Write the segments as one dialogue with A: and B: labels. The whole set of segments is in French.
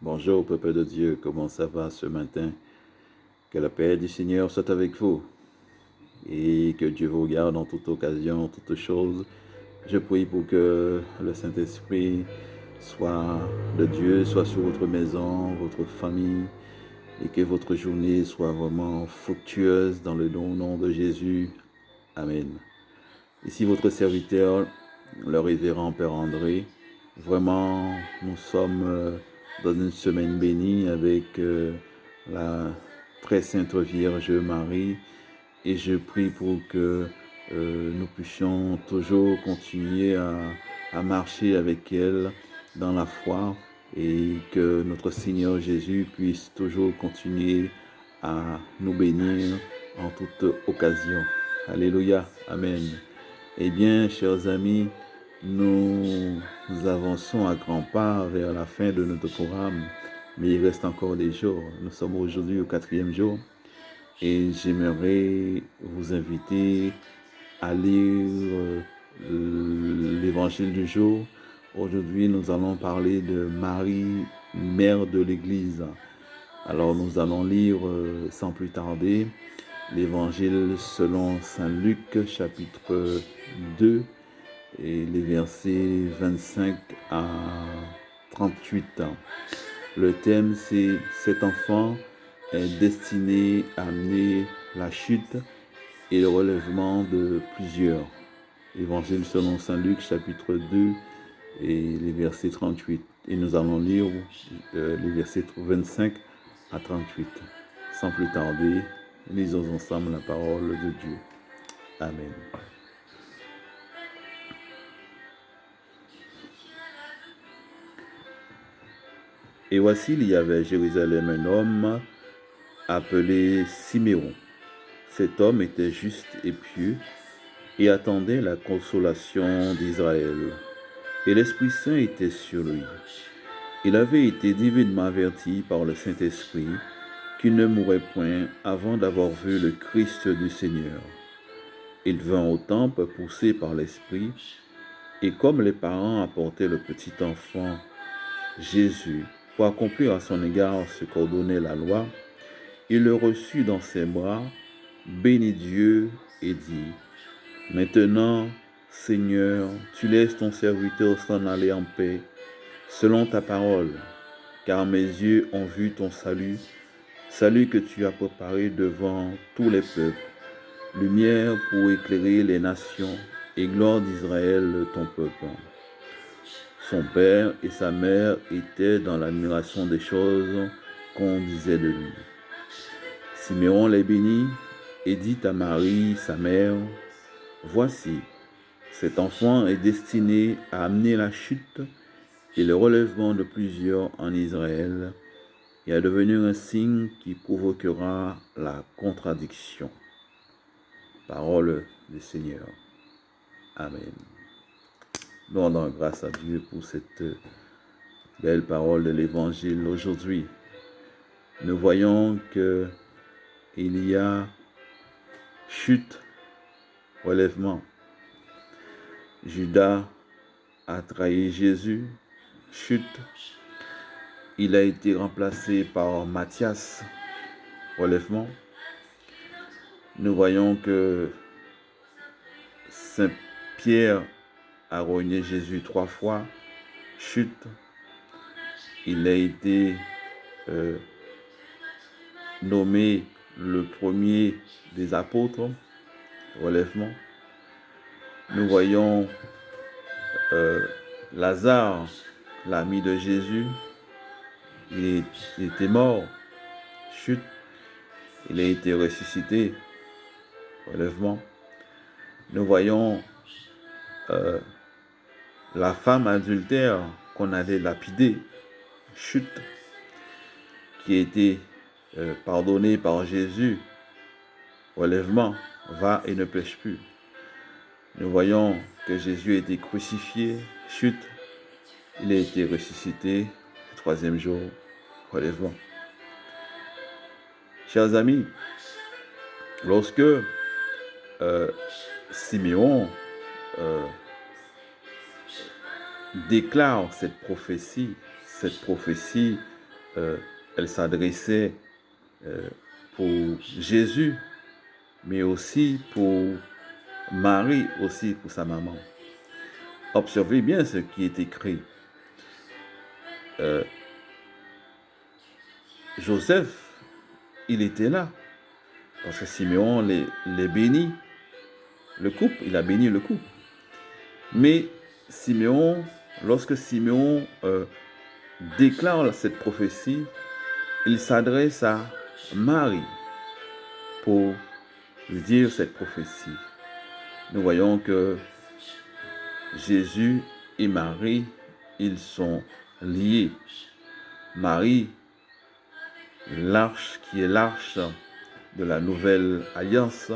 A: Bonjour, peuple de Dieu, comment ça va ce matin? Que la paix du Seigneur soit avec vous et que Dieu vous garde en toute occasion, en toutes choses. Je prie pour que le Saint-Esprit soit de Dieu, soit sur votre maison, votre famille, et que votre journée soit vraiment fructueuse dans le nom de Jésus. Amen. Ici votre serviteur, le révérend Père André. Vraiment, nous sommes dans une semaine bénie avec la très sainte Vierge Marie et je prie pour que nous puissions toujours continuer à marcher avec elle dans la foi et que notre Seigneur Jésus puisse toujours continuer à nous bénir en toute occasion. Alléluia. Amen. Eh bien, chers amis, nous avançons à grands pas vers la fin de notre programme, mais il reste encore des jours. Nous sommes aujourd'hui au 4e jour et j'aimerais vous inviter à lire l'évangile du jour. Aujourd'hui, nous allons parler de Marie, mère de l'Église. Alors, nous allons lire sans plus tarder l'évangile selon saint Luc, chapitre 2, et les versets 25 à 38. Le thème, c'est « Cet enfant est destiné à amener la chute et le relèvement de plusieurs ». Évangile selon saint Luc, chapitre 2, et les versets 38. Et nous allons lire les versets 25 à 38. Sans plus tarder, lisons ensemble la parole de Dieu. Amen. Et voici, il y avait à Jérusalem un homme appelé Siméon. Cet homme était juste et pieux et attendait la consolation d'Israël. Et l'Esprit Saint était sur lui. Il avait été divinement averti par le Saint-Esprit qu'il ne mourrait point avant d'avoir vu le Christ du Seigneur. Il vint au temple poussé par l'Esprit, et comme les parents apportaient le petit enfant Jésus pour accomplir à son égard ce qu'ordonnait la loi, il le reçut dans ses bras, bénit Dieu et dit : « Maintenant, Seigneur, tu laisses ton serviteur s'en aller en paix, selon ta parole, car mes yeux ont vu ton salut, salut que tu as préparé devant tous les peuples, lumière pour éclairer les nations et gloire d'Israël, ton peuple. » Son père et sa mère étaient dans l'admiration des choses qu'on disait de lui. Siméon les bénit et dit à Marie, sa mère : « Voici, cet enfant est destiné à amener la chute et le relèvement de plusieurs en Israël et à devenir un signe qui provoquera la contradiction. » Parole du Seigneur. Amen. Nous rendons grâce à Dieu pour cette belle parole de l'Évangile aujourd'hui. Nous voyons que il y a chute, relèvement. Judas a trahi Jésus, chute. Il a été remplacé par Matthias, relèvement. Nous voyons que Saint Pierre a renié Jésus 3 fois, chute. Il a été nommé le premier des apôtres, relèvement. Nous voyons Lazare, l'ami de Jésus, il était mort, chute. Il a été ressuscité, relèvement. Nous voyons la femme adultère qu'on allait lapider, chute, qui a été pardonnée par Jésus, relèvement, va et ne pêche plus. Nous voyons que Jésus a été crucifié, chute, il a été ressuscité, le 3e jour, relèvement. Chers amis, lorsque Siméon déclare cette prophétie elle s'adressait pour Jésus, mais aussi pour Marie, aussi pour sa maman. Observez bien ce qui est écrit. Joseph, il était là, parce que Simeon les bénit, le couple, il a béni le couple. Mais Simeon, lorsque Simeon déclare cette prophétie, il s'adresse à Marie pour lui dire cette prophétie. Nous voyons que Jésus et Marie, ils sont liés. Marie, l'arche qui est l'arche de la nouvelle alliance,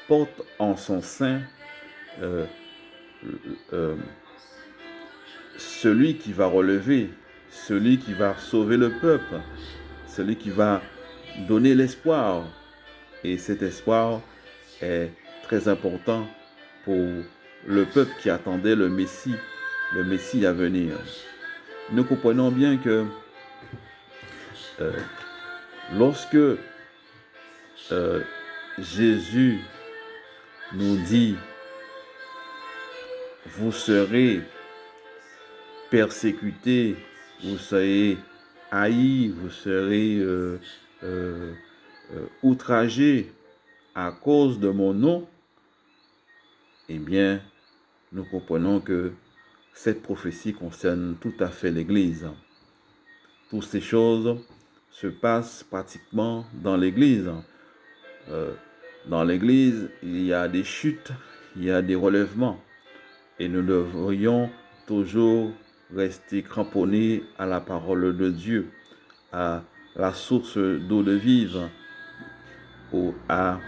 A: porte en son sein celui qui va relever, celui qui va sauver le peuple, celui qui va donner l'espoir. Et cet espoir est très important pour le peuple qui attendait le Messie à venir. Nous comprenons bien que lorsque Jésus nous dit « Vous serez persécutés, vous serez haïs, vous serez outragés à cause de mon nom », eh bien, nous comprenons que cette prophétie concerne tout à fait l'Église. Toutes ces choses se passent pratiquement dans l'Église. Dans l'Église, il y a des chutes, il y a des relèvements. Et nous devrions toujours rester cramponnés à la parole de Dieu, à la source d'eau de vive, ou à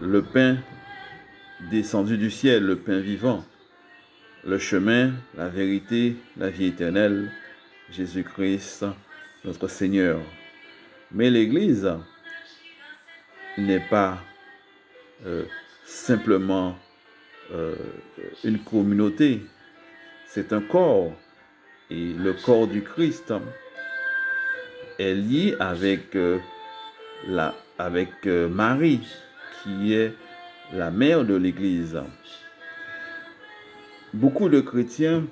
A: le pain descendu du ciel, le pain vivant, le chemin, la vérité, la vie éternelle, Jésus-Christ, notre Seigneur. Mais l'Église n'est pas simplement une communauté, c'est un corps. Et le corps du Christ est lié avec, Marie, qui est la mère de l'Église. Beaucoup de chrétiens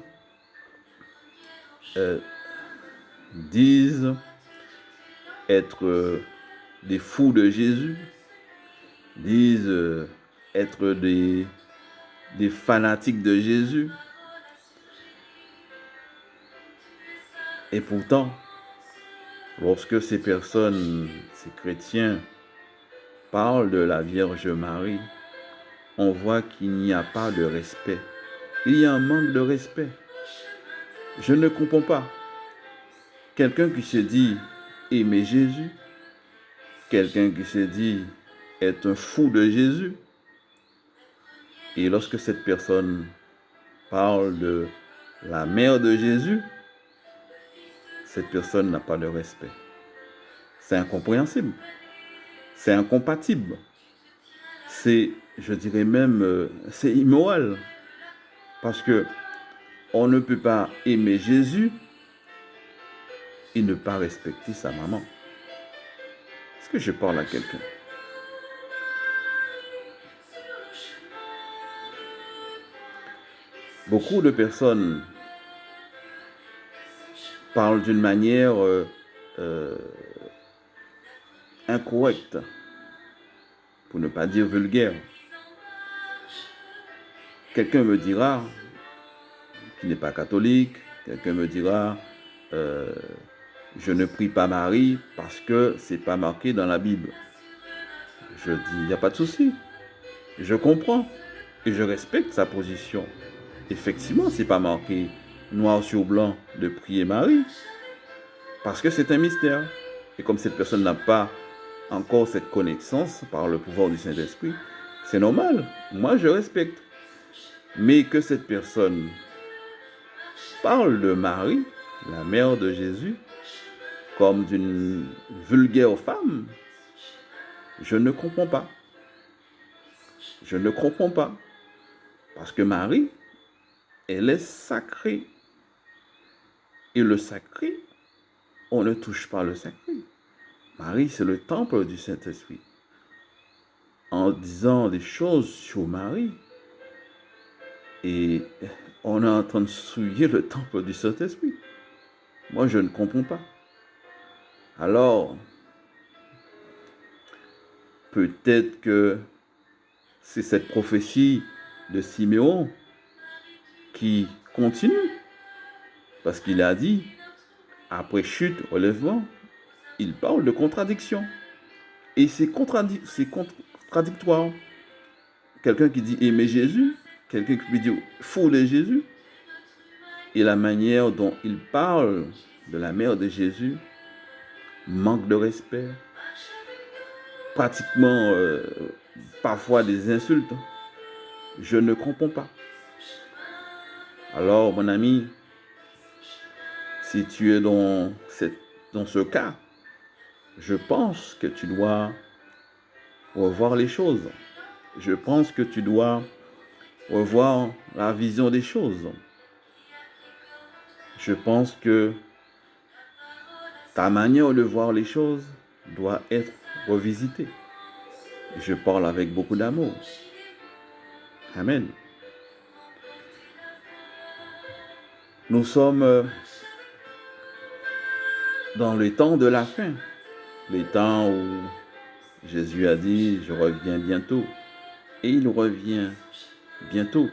A: disent être des fous de Jésus, disent être des fanatiques de Jésus. Et pourtant, lorsque ces personnes, ces chrétiens, parlent de la Vierge Marie, on voit qu'il n'y a pas de respect. Il y a un manque de respect. Je ne comprends pas. Quelqu'un qui se dit aimer Jésus, quelqu'un qui se dit être un fou de Jésus, et lorsque cette personne parle de la mère de Jésus, cette personne n'a pas de respect. C'est incompréhensible. C'est incompatible. C'est, je dirais même, c'est immoral. Parce que on ne peut pas aimer Jésus et ne pas respecter sa maman. Est-ce que je parle à quelqu'un? Beaucoup de personnes parlent d'une manière incorrecte, pour ne pas dire vulgaire. Quelqu'un me dira, qui n'est pas catholique, quelqu'un me dira, je ne prie pas Marie parce que c'est pas marqué dans la Bible. Je dis, il n'y a pas de souci. Je comprends et je respecte sa position. Effectivement, c'est pas marqué noir sur blanc de prier Marie parce que c'est un mystère. Et comme cette personne n'a pas encore cette connaissance par le pouvoir du Saint-Esprit, c'est normal. Moi, je respecte. Mais que cette personne parle de Marie, la mère de Jésus, comme d'une vulgaire femme, je ne comprends pas. Je ne comprends pas. Parce que Marie, elle est sacrée. Et le sacré, on ne touche pas le sacré. Marie, c'est le temple du Saint-Esprit. En disant des choses sur Marie, et on est en train de souiller le temple du Saint-Esprit. Moi, je ne comprends pas. Alors, peut-être que c'est cette prophétie de Siméon qui continue. Parce qu'il a dit, après chute, relèvement, il parle de contradiction. Et c'est contradictoire. Quelqu'un qui dit aimer Jésus, quelqu'un qui peut dire fouler Jésus. Et la manière dont il parle de la mère de Jésus manque de respect. Pratiquement, parfois des insultes. Je ne comprends pas. Alors, mon ami, si tu es dans ce cas, je pense que tu dois revoir les choses. Je pense que tu dois revoir la vision des choses. Je pense que ta manière de voir les choses doit être revisitée. Je parle avec beaucoup d'amour. Amen. Nous sommes dans le temps de la fin, les temps où Jésus a dit, je reviens bientôt. Et il revient bientôt.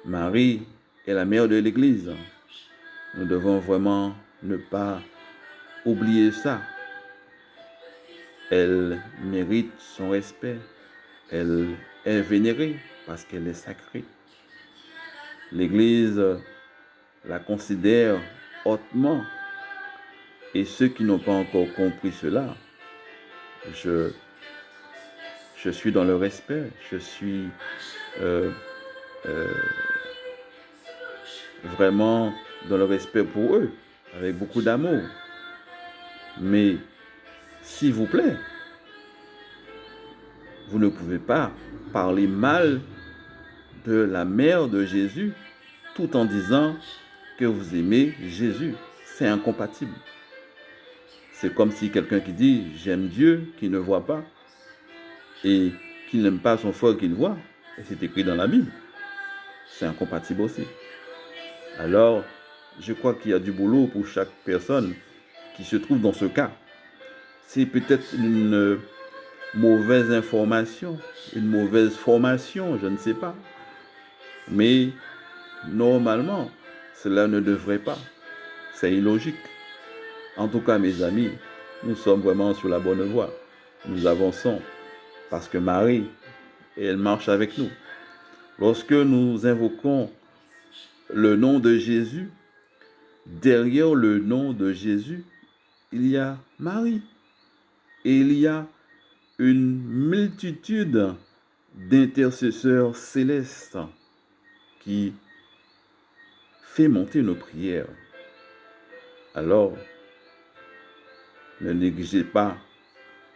A: Marie est la mère de l'Église. Nous devons vraiment ne pas oublier ça. Elle mérite son respect. Elle est vénérée parce qu'elle est sacrée. L'Église la considère hautement. Et ceux qui n'ont pas encore compris cela, je suis dans le respect. Je suis vraiment dans le respect pour eux, avec beaucoup d'amour. Mais, s'il vous plaît, vous ne pouvez pas parler mal de la mère de Jésus tout en disant que vous aimez Jésus. C'est incompatible. C'est comme si quelqu'un qui dit « j'aime Dieu » qui ne voit pas et qui n'aime pas son frère qu'il voit. Et c'est écrit dans la Bible. C'est incompatible aussi. Alors, je crois qu'il y a du boulot pour chaque personne qui se trouve dans ce cas. C'est peut-être une mauvaise information, une mauvaise formation, je ne sais pas. Mais normalement, cela ne devrait pas. C'est illogique. En tout cas, mes amis, nous sommes vraiment sur la bonne voie. Nous avançons parce que Marie, elle marche avec nous. Lorsque nous invoquons le nom de Jésus, derrière le nom de Jésus, il y a Marie. Et il y a une multitude d'intercesseurs célestes qui fait monter nos prières. Alors, ne négligez pas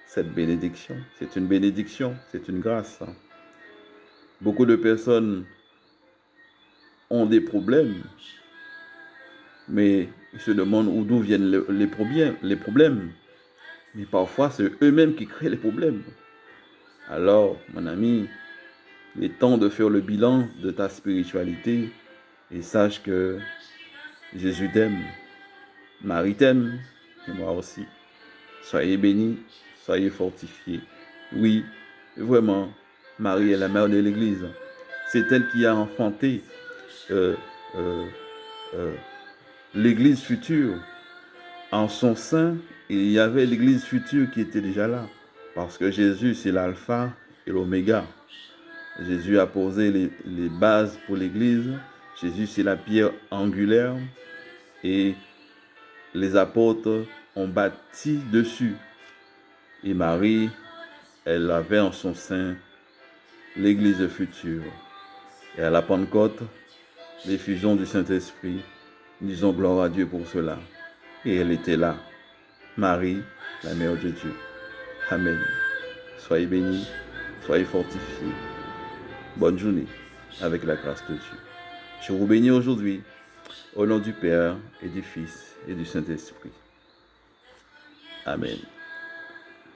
A: cette bénédiction. C'est une bénédiction, c'est une grâce. Beaucoup de personnes ont des problèmes, mais ils se demandent d'où viennent les problèmes. Mais parfois, c'est eux-mêmes qui créent les problèmes. Alors, mon ami, il est temps de faire le bilan de ta spiritualité et sache que Jésus t'aime, Marie t'aime, et moi aussi. Soyez bénis, soyez fortifiés. Oui, vraiment, Marie est la mère de l'Église. C'est elle qui a enfanté l'Église future. En son sein, il y avait l'Église future qui était déjà là. Parce que Jésus, c'est l'alpha et l'oméga. Jésus a posé les bases pour l'Église. Jésus, c'est la pierre angulaire. Et les apôtres ont bâti dessus. Et Marie, elle avait en son sein l'Église future. Et à la Pentecôte, l'effusion du Saint-Esprit, disons gloire à Dieu pour cela. Et elle était là, Marie, la mère de Dieu. Amen. Soyez bénis, soyez fortifiés. Bonne journée avec la grâce de Dieu. Je vous bénis aujourd'hui Au nom du Père et du Fils et du Saint-Esprit. Amen.